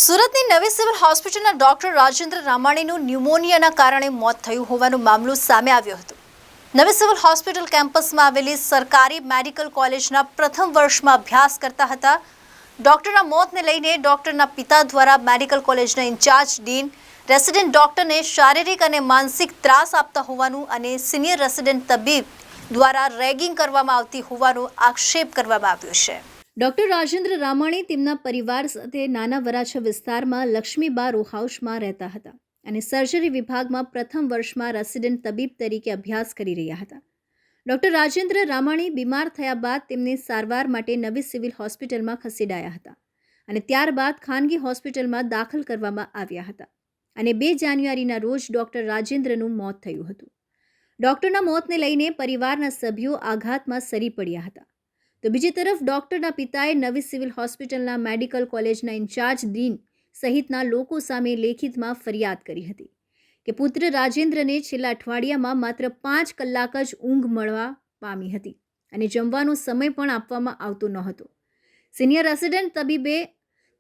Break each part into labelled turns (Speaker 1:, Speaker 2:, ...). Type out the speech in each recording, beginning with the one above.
Speaker 1: સુરતની નવી સિવિલ હોસ્પિટલના ડોક્ટર રાજેન્દ્ર રામાણીનું ન્યુમોનિયાના કારણે મોત થયું હોવાનો મામલો સામે આવ્યો હતો। નવી સિવિલ હોસ્પિટલ કેમ્પસમાં આવેલી સરકારી મેડિકલ કોલેજના પ્રથમ વર્ષમાં અભ્યાસ કરતા હતા। ડોક્ટરના મોતને લઈને ડોક્ટરના પિતા દ્વારા મેડિકલ કોલેજના ઇન્ચાર્જ ડીન રેસિડેન્ટ ડોક્ટરને શારીરિક અને માનસિક ત્રાસ આપતા હોવાનું અને સિનિયર રેસિડેન્ટ તબીબ દ્વારા રેગિંગ કરવામાં આવતી હોવાનો આક્ષેપ કરવામાં આવ્યો છે। ડોક્ટર રાજેન્દ્ર રામાણી તેમના પરિવાર સાથે નાના વરાછા વિસ્તારમાં લક્ષ્મીબા રો હાઉસમાં રહેતા હતા અને સર્જરી વિભાગમાં પ્રથમ વર્ષમાં રેસિડેન્ટ તબીબ તરીકે અભ્યાસ કરી રહ્યા હતા। ડોક્ટર રાજેન્દ્ર રામાણી બીમાર થયા બાદ તેમને સારવાર માટે નવી સિવિલ હોસ્પિટલમાં ખસેડાયા હતા અને ત્યારબાદ ખાનગી હોસ્પિટલમાં દાખલ કરવામાં આવ્યા હતા અને 2 જાન્યુઆરીના રોજ ડોક્ટર રાજેન્દ્રનું મોત થયું હતું। ડોક્ટરના મોતને લઈને પરિવારના સભ્યો આઘાતમાં સરી પડ્યા હતા। તો બીજી તરફ ડોક્ટરના પિતાએ નવી સિવિલ હોસ્પિટલના મેડિકલ કોલેજના ઇન્ચાર્જ ડીન સહિતના લોકો સામે લેખિતમાં ફરિયાદ કરી હતી કે પુત્ર રાજેન્દ્રને છેલ્લા અઠવાડિયામાં માત્ર 5 કલાક જ ઊંઘ મળવા પામી હતી અને જમવાનો સમય પણ આપવામાં આવતો નહોતો। સિનિયર રેસિડેન્ટ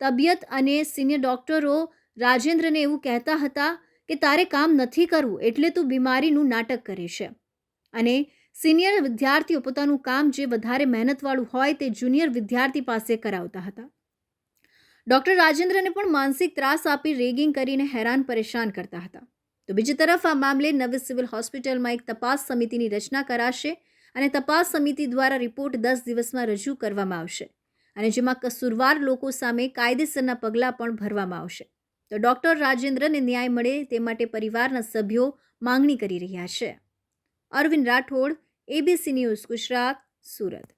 Speaker 1: તબિયત અને સિનિયર ડોક્ટરો રાજેન્દ્રને એવું કહેતા હતા કે તારે કામ નથી કરવું એટલે તું બીમારીનું નાટક કરે છે અને સિનિયર વિદ્યાર્થીઓ પોતાનું કામ જે વધારે મહેનતવાળું હોય તે જુનિયર વિદ્યાર્થી પાસે કરાવતા હતા। ડોક્ટર રાજેન્દ્રને પણ માનસિક ત્રાસ આપી રેગિંગ કરીને હેરાન પરેશાન કરતા હતા। તો બીજી તરફ આ મામલે નવી સિવિલ હોસ્પિટલમાં એક તપાસ સમિતિની રચના કરાશે અને તપાસ સમિતિ દ્વારા રિપોર્ટ 10 દિવસમાં રજૂ કરવામાં આવશે અને જેમાં કસૂરવાર લોકો સામે કાયદેસરના પગલાં પણ ભરવામાં આવશે। તો ડોક્ટર રાજેન્દ્રને ન્યાય મળે તે માટે પરિવારના સભ્યો માંગણી કરી રહ્યા છે। Arvind Rathod, ABC news Gujarat, Surat.